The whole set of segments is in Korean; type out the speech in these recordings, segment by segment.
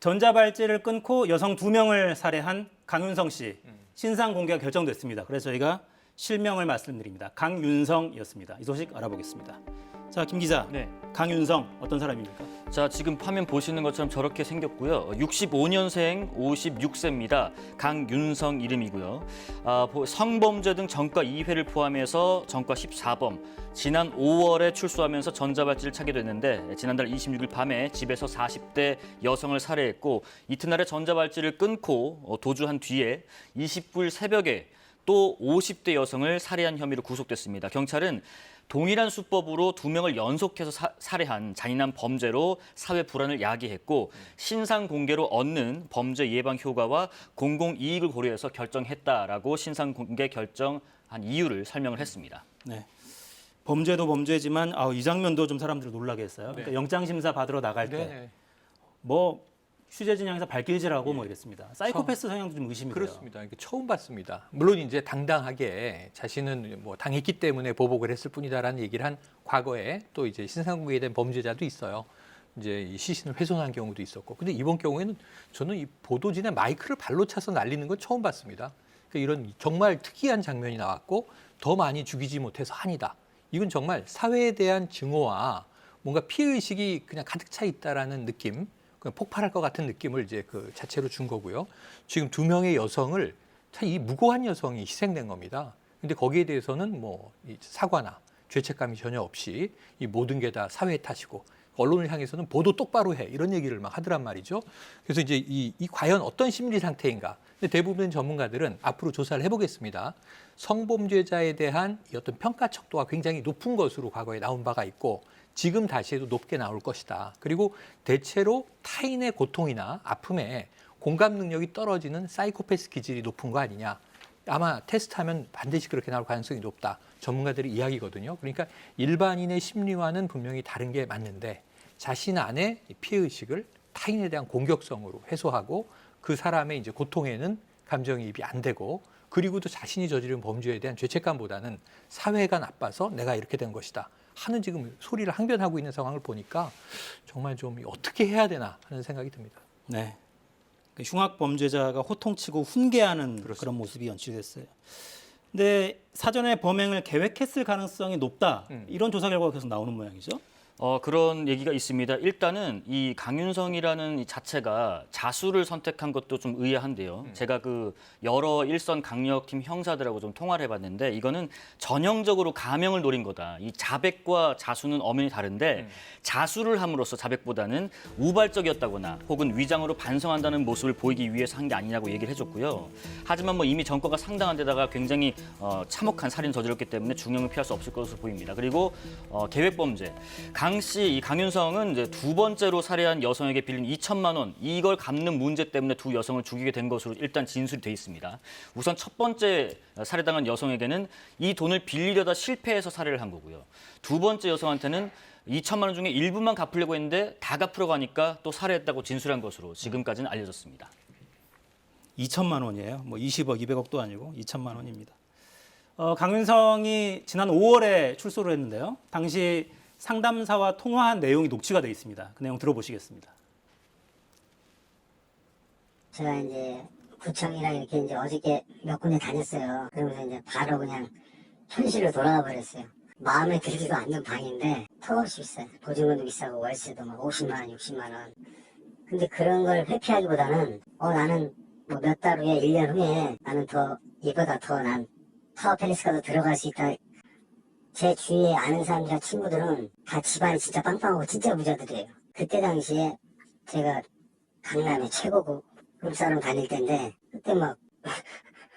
전자발찌를 끊고 여성 2명을 살해한 강윤성 씨 신상 공개가 결정됐습니다. 그래서 저희가 실명을 말씀드립니다. 강윤성이었습니다. 이 소식 알아보겠습니다. 자, 김 기자. 네. 강윤성 어떤 사람입니까? 자, 지금 화면 보시는 것처럼 저렇게 생겼고요. 65년생 56세입니다. 강윤성 이름이고요. 성범죄 등 전과 2회를 포함해서 전과 14범. 지난 5월에 출소하면서 전자발찌를 차게 됐는데 지난달 26일 밤에 집에서 40대 여성을 살해했고 이튿날에 전자발찌를 끊고 도주한 뒤에 29일 새벽에 또 50대 여성을 살해한 혐의로 구속됐습니다. 경찰은 동일한 수법으로 2명을 연속해서 살해한 잔인한 범죄로 사회 불안을 야기했고 신상 공개로 얻는 범죄 예방 효과와 공공 이익을 고려해서 결정했다라고 신상 공개 결정한 이유를 설명을 했습니다. 네. 범죄도 범죄지만 이 장면도 좀 사람들을 놀라게 했어요. 그러니까 영장 심사 받으러 나갈 때 뭐 휴재 진영에서 발길질하고 뭐 이랬습니다. 사이코패스 성향도 좀 의심이 돼요. 그렇습니다. 처음 봤습니다. 물론 이제 당당하게 자신은 뭐 당했기 때문에 보복을 했을 뿐이다라는 얘기를 한 과거에 또 이제 신상공개된 범죄자도 있어요. 이제 이 시신을 훼손한 경우도 있었고. 근데 이번 경우에는 저는 이 보도진에 마이크를 발로 차서 날리는 건 처음 봤습니다. 그러니까 이런 정말 특이한 장면이 나왔고 더 많이 죽이지 못해서 한이다. 이건 정말 사회에 대한 증오와 뭔가 피해의식이 그냥 가득 차 있다라는 느낌. 폭발할 것 같은 느낌을 이제 그 자체로 준 거고요. 지금 2명의 여성을 참 이 무고한 여성이 희생된 겁니다. 근데 거기에 대해서는 뭐 사과나 죄책감이 전혀 없이 이 모든 게 다 사회의 탓이고 언론을 향해서는 보도 똑바로 해 이런 얘기를 막 하더란 말이죠. 그래서 이제 이 과연 어떤 심리 상태인가? 근데 대부분 전문가들은 앞으로 조사를 해보겠습니다. 성범죄자에 대한 어떤 평가 척도가 굉장히 높은 것으로 과거에 나온 바가 있고 지금 다시 해도 높게 나올 것이다. 그리고 대체로 타인의 고통이나 아픔에 공감 능력이 떨어지는 사이코패스 기질이 높은 거 아니냐. 아마 테스트하면 반드시 그렇게 나올 가능성이 높다. 전문가들의 이야기거든요. 그러니까 일반인의 심리와는 분명히 다른 게 맞는데 자신 안에 피해의식을 타인에 대한 공격성으로 해소하고 그 사람의 이제 고통에는 감정이입이 안 되고 그리고 또 자신이 저지른 범죄에 대한 죄책감보다는 사회가 나빠서 내가 이렇게 된 것이다. 하는 지금 소리를 항변하고 있는 상황을 보니까 정말 좀 어떻게 해야 되나 하는 생각이 듭니다. 네. 흉악 범죄자가 호통치고 훈계하는 그런 모습이 연출됐어요. 근데 사전에 범행을 계획했을 가능성이 높다. 이런 조사 결과가 계속 나오는 모양이죠. 그런 얘기가 있습니다. 일단은 이 강윤성이라는 이 자체가 자수를 선택한 것도 좀 의아한데요. 제가 그 여러 일선 강력팀 형사들하고 좀 통화를 해봤는데 이거는 전형적으로 가명을 노린 거다. 이 자백과 자수는 엄연히 다른데 자수를 함으로써 자백보다는 우발적이었다거나 혹은 위장으로 반성한다는 모습을 보이기 위해서 한 게 아니냐고 얘기를 해줬고요. 하지만 뭐 이미 전과가 상당한 데다가 굉장히 참혹한 살인 저질렀기 때문에 중형을 피할 수 없을 것으로 보입니다. 그리고 계획범죄. 이 강윤성은 이제 2번째로 살해한 여성에게 빌린 2천만 원 이걸 갚는 문제 때문에 2 여성을 죽이게 된 것으로 일단 진술이 돼 있습니다. 우선 첫 번째 살해당한 여성에게는 이 돈을 빌리려다 실패해서 살해를 한 거고요. 2번째 여성한테는 2천만 원 중에 일부만 갚으려고 했는데 다 갚으러 가니까 또 살해했다고 진술한 것으로 지금까지는 알려졌습니다. 2천만 원이에요. 뭐 20억, 200억도 아니고 2천만 원입니다. 강윤성이 지난 5월에 출소를 했는데요. 당시 상담사와 통화한 내용이 녹취가 돼 있습니다. 그 내용 들어보시겠습니다. 제가 이제 구청이랑 이렇게 이제 어저께 몇 군데 다녔어요. 그러면서 이제 바로 그냥 현실로 돌아가 버렸어요. 마음에 들지도 않는 방인데 턱없이 비싸요. 보증금도 비싸고 월세도 막 50만 원, 60만 원. 근데 그런 걸 회피하기보다는 나는 뭐 몇 달 후에, 1년 후에 나는 더 이보다 더 난 타워팰리스가도 들어갈 수 있다. 제 주위에 아는 사람들이나 친구들은 다 집안이 진짜 빵빵하고 진짜 부자들이에요. 그때 당시에 제가 강남의 최고급 룸사롱 다닐 때인데 그때 막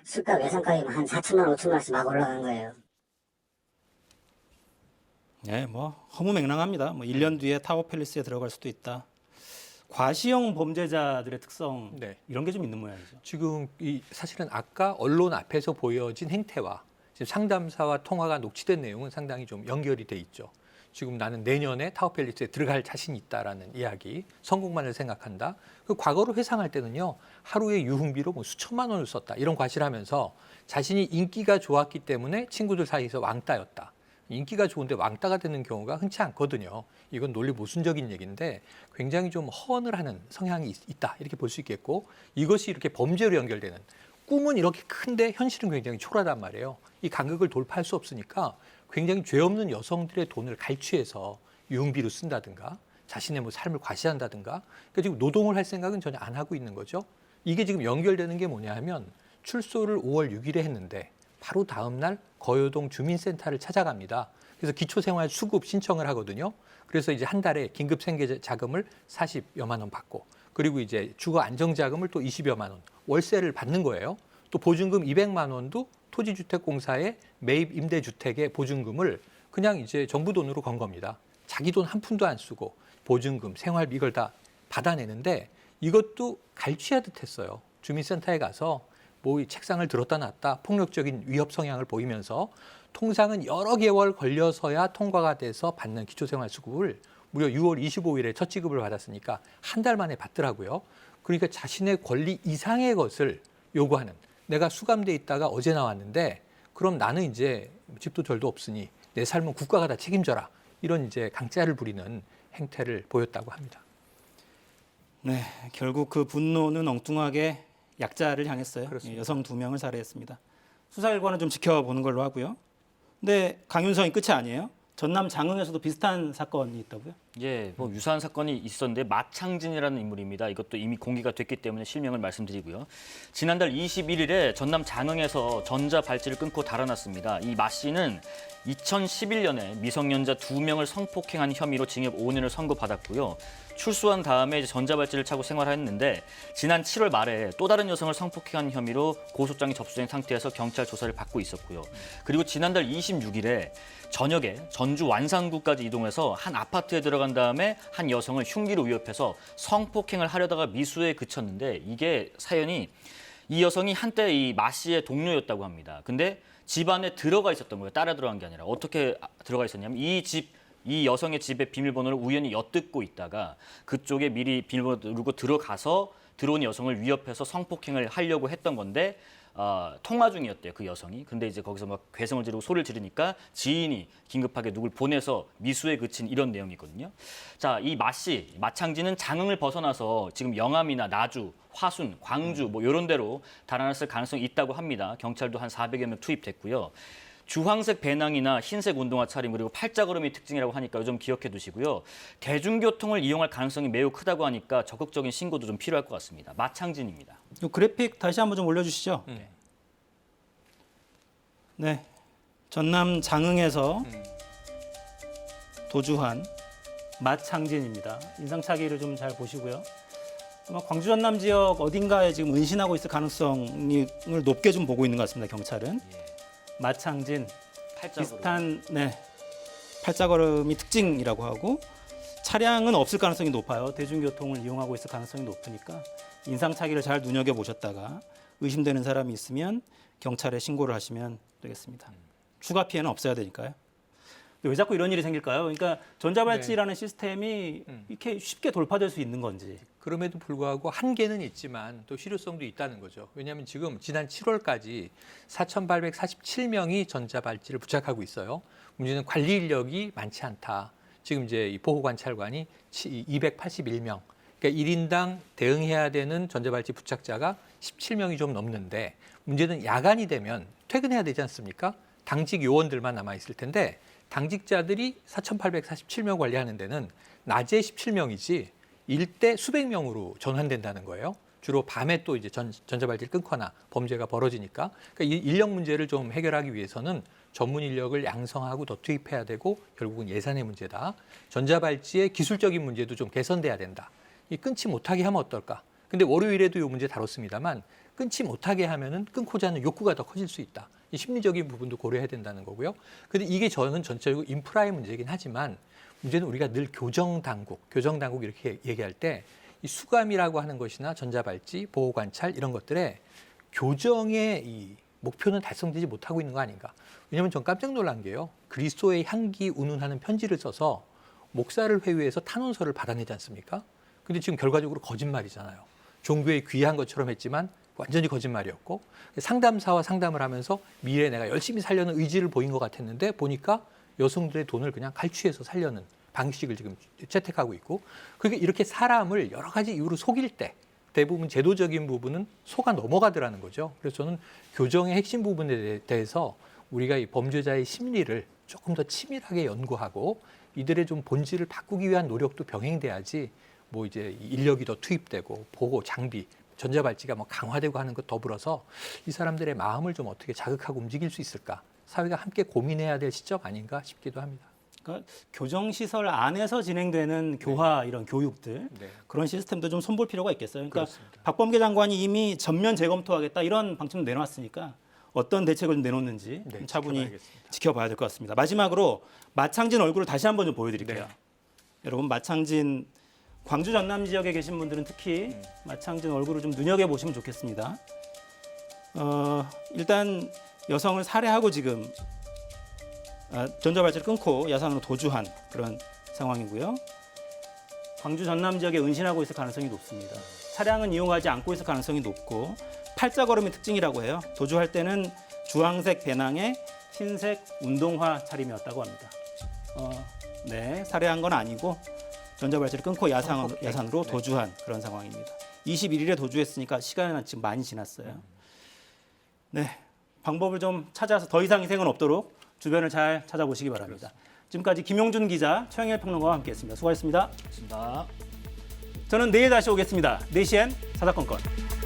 술값 외상값이 한 4천만 원, 5천만 원씩 막 올라간 거예요. 네, 뭐 허무맹랑합니다. 뭐 1년 뒤에 타워팰리스에 들어갈 수도 있다. 과시형 범죄자들의 특성 이런 게 좀 있는 모양이죠. 지금 사실은 아까 언론 앞에서 보여진 행태와 지금 상담사와 통화가 녹취된 내용은 상당히 좀 연결이 돼 있죠. 지금 나는 내년에 타워팰리스에 들어갈 자신이 있다라는 이야기, 성공만을 생각한다. 그 과거로 회상할 때는요, 하루에 유흥비로 뭐 수천만 원을 썼다 이런 과시를 하면서 자신이 인기가 좋았기 때문에 친구들 사이에서 왕따였다. 인기가 좋은데 왕따가 되는 경우가 흔치 않거든요. 이건 논리 모순적인 얘기인데 굉장히 좀 허언을 하는 성향이 있다 이렇게 볼 수 있겠고 이것이 이렇게 범죄로 연결되는 꿈은 이렇게 큰데 현실은 굉장히 초라하단 말이에요. 이 간극을 돌파할 수 없으니까 굉장히 죄 없는 여성들의 돈을 갈취해서 유흥비로 쓴다든가 자신의 뭐 삶을 과시한다든가 그러니까 지금 노동을 할 생각은 전혀 안 하고 있는 거죠. 이게 지금 연결되는 게 뭐냐 하면 출소를 5월 6일에 했는데 바로 다음 날 거요동 주민센터를 찾아갑니다. 그래서 기초생활 수급 신청을 하거든요. 그래서 이제 한 달에 긴급 생계 자금을 40여만 원 받고 그리고 이제 주거 안정자금을 또 20여만 원 월세를 받는 거예요. 또 보증금 200만 원도 토지주택공사의 매입 임대주택의 보증금을 그냥 이제 정부 돈으로 건 겁니다. 자기 돈 한 푼도 안 쓰고 보증금, 생활비 이걸 다 받아내는데 이것도 갈취하듯 했어요. 주민센터에 가서 뭐 이 책상을 들었다 놨다 폭력적인 위협 성향을 보이면서 통상은 여러 개월 걸려서야 통과가 돼서 받는 기초생활수급을 무려 6월 25일에 첫 지급을 받았으니까 한 달 만에 받더라고요. 그러니까 자신의 권리 이상의 것을 요구하는 내가 수감돼 있다가 어제 나왔는데 그럼 나는 이제 집도 절도 없으니 내 삶은 국가가 다 책임져라. 이런 이제 강짜를 부리는 행태를 보였다고 합니다. 네, 결국 그 분노는 엉뚱하게 약자를 향했어요. 그렇습니다. 여성 2명을 살해했습니다. 수사 결과는 좀 지켜보는 걸로 하고요. 근데 강윤성이 끝이 아니에요. 전남 장흥에서도 비슷한 사건이 있다고요? 예, 뭐 유사한 사건이 있었는데 마창진이라는 인물입니다. 이것도 이미 공개가 됐기 때문에 실명을 말씀드리고요. 지난달 21일에 전남 장흥에서 전자발찌를 끊고 달아났습니다. 이 마 씨는 2011년에 미성년자 2명을 성폭행한 혐의로 징역 5년을 선고받았고요. 출소한 다음에 이제 전자발찌를 차고 생활했는데 지난 7월 말에 또 다른 여성을 성폭행한 혐의로 고소장이 접수된 상태에서 경찰 조사를 받고 있었고요. 그리고 지난달 26일에 저녁에 전주 완산구까지 이동해서 한 아파트에 들어간 다음에 한 여성을 흉기로 위협해서 성폭행을 하려다가 미수에 그쳤는데 이게 사연이 이 여성이 한때 이 마 씨의 동료였다고 합니다. 근데 집 안에 들어가 있었던 거예요. 따라 들어간 게 아니라. 어떻게 들어가 있었냐면 이 여성의 집의 비밀번호를 우연히 엿듣고 있다가 그쪽에 미리 비밀번호 누르고 들어가서 들어온 여성을 위협해서 성폭행을 하려고 했던 건데 통화 중이었대요, 그 여성이. 근데 이제 거기서 막 괴성을 지르고 소리를 지르니까 지인이 긴급하게 누굴 보내서 미수에 그친 이런 내용이거든요. 자, 이 마 씨, 마창진은 장흥을 벗어나서 지금 영암이나 나주, 화순, 광주 뭐 이런 데로 달아났을 가능성이 있다고 합니다. 경찰도 한 400여 명 투입됐고요. 주황색 배낭이나 흰색 운동화 차림 그리고 팔자걸음이 특징이라고 하니까 좀 기억해 두시고요. 대중교통을 이용할 가능성이 매우 크다고 하니까 적극적인 신고도 좀 필요할 것 같습니다. 마창진입니다. 이 그래픽 다시 한번 좀 올려주시죠. 네, 전남 장흥에서 도주한 마창진입니다. 인상착의를 좀 잘 보시고요. 아마 광주 전남 지역 어딘가에 지금 은신하고 있을 가능성을 높게 좀 보고 있는 것 같습니다. 경찰은. 마창진 비슷한 팔자걸음이 특징이라고 하고 차량은 없을 가능성이 높아요. 대중교통을 이용하고 있을 가능성이 높으니까 인상착의를 잘 눈여겨보셨다가 의심되는 사람이 있으면 경찰에 신고를 하시면 되겠습니다. 추가 피해는 없어야 되니까요. 왜 자꾸 이런 일이 생길까요? 그러니까 전자발찌라는 시스템이 이렇게 쉽게 돌파될 수 있는 건지. 그럼에도 불구하고 한계는 있지만 또 실효성도 있다는 거죠. 왜냐하면 지금 지난 7월까지 4,847명이 전자발찌를 부착하고 있어요. 문제는 관리 인력이 많지 않다. 지금 이제 이 보호관찰관이 281명. 그러니까 1인당 대응해야 되는 전자발찌 부착자가 17명이 좀 넘는데 문제는 야간이 되면 퇴근해야 되지 않습니까? 당직 요원들만 남아 있을 텐데 당직자들이 4,847명 관리하는 데는 낮에 17명이지 일대 수백 명으로 전환된다는 거예요. 주로 밤에 또 이제 전자발찌를 끊거나 범죄가 벌어지니까 그러니까 이 인력 문제를 좀 해결하기 위해서는 전문 인력을 양성하고 더 투입해야 되고 결국은 예산의 문제다. 전자발찌의 기술적인 문제도 좀 개선돼야 된다. 이 끊지 못하게 하면 어떨까? 근데 월요일에도 이 문제 다뤘습니다만 끊지 못하게 하면은 끊고자 하는 욕구가 더 커질 수 있다. 이 심리적인 부분도 고려해야 된다는 거고요. 근데 이게 저는 전체적으로 인프라의 문제이긴 하지만 문제는 우리가 늘 교정당국 이렇게 얘기할 때 이 수감이라고 하는 것이나 전자발찌, 보호관찰 이런 것들의 교정의 이 목표는 달성되지 못하고 있는 거 아닌가. 왜냐하면 전 깜짝 놀란 게요. 그리스도의 향기 운운하는 편지를 써서 목사를 회유해서 탄원서를 받아내지 않습니까? 근데 지금 결과적으로 거짓말이잖아요. 종교에 귀한 것처럼 했지만 완전히 거짓말이었고 상담사와 상담을 하면서 미래에 내가 열심히 살려는 의지를 보인 것 같았는데 보니까 여성들의 돈을 그냥 갈취해서 살려는 방식을 지금 채택하고 있고, 그게 이렇게 사람을 여러 가지 이유로 속일 때 대부분 제도적인 부분은 속아 넘어가더라는 거죠. 그래서 저는 교정의 핵심 부분에 대해서 우리가 이 범죄자의 심리를 조금 더 치밀하게 연구하고 이들의 좀 본질을 바꾸기 위한 노력도 병행돼야지, 뭐 이제 인력이 더 투입되고 보고 장비, 전자발찌가 뭐 강화되고 하는 것 더불어서 이 사람들의 마음을 좀 어떻게 자극하고 움직일 수 있을까? 사회가 함께 고민해야 될 시점 아닌가 싶기도 합니다. 그러니까 교정시설 안에서 진행되는 교화 이런 교육들 네. 그런 시스템도 좀 손볼 필요가 있겠어요. 그러니까 그렇습니다. 박범계 장관이 이미 전면 재검토하겠다 이런 방침을 내놨으니까 어떤 대책을 좀 내놓는지 네, 좀 차분히 지켜봐야겠습니다. 지켜봐야 될 것 같습니다. 마지막으로 마창진 얼굴을 다시 한번 좀 보여드릴게요. 네. 여러분 마창진 광주 전남 지역에 계신 분들은 특히 마창진 얼굴을 좀 눈여겨보시면 좋겠습니다. 일단 여성을 살해하고 지금 전자발찌를 끊고 야산으로 도주한 그런 상황이고요. 광주 전남 지역에 은신하고 있을 가능성이 높습니다. 차량은 이용하지 않고 있을 가능성이 높고 팔자걸음이 특징이라고 해요. 도주할 때는 주황색 배낭에 흰색 운동화 차림이었다고 합니다. 네, 살해한 건 아니고 전자발찌를 끊고 야산으로 네. 도주한 그런 상황입니다. 21일에 도주했으니까 시간은 지금 많이 지났어요. 네, 방법을 좀 찾아서 더 이상 희생은 없도록 주변을 잘 찾아보시기 바랍니다. 지금까지 김용준 기자, 최영일 평론가와 함께했습니다. 수고하셨습니다. 좋습니다. 저는 내일 다시 오겠습니다. 4시엔 사사건건.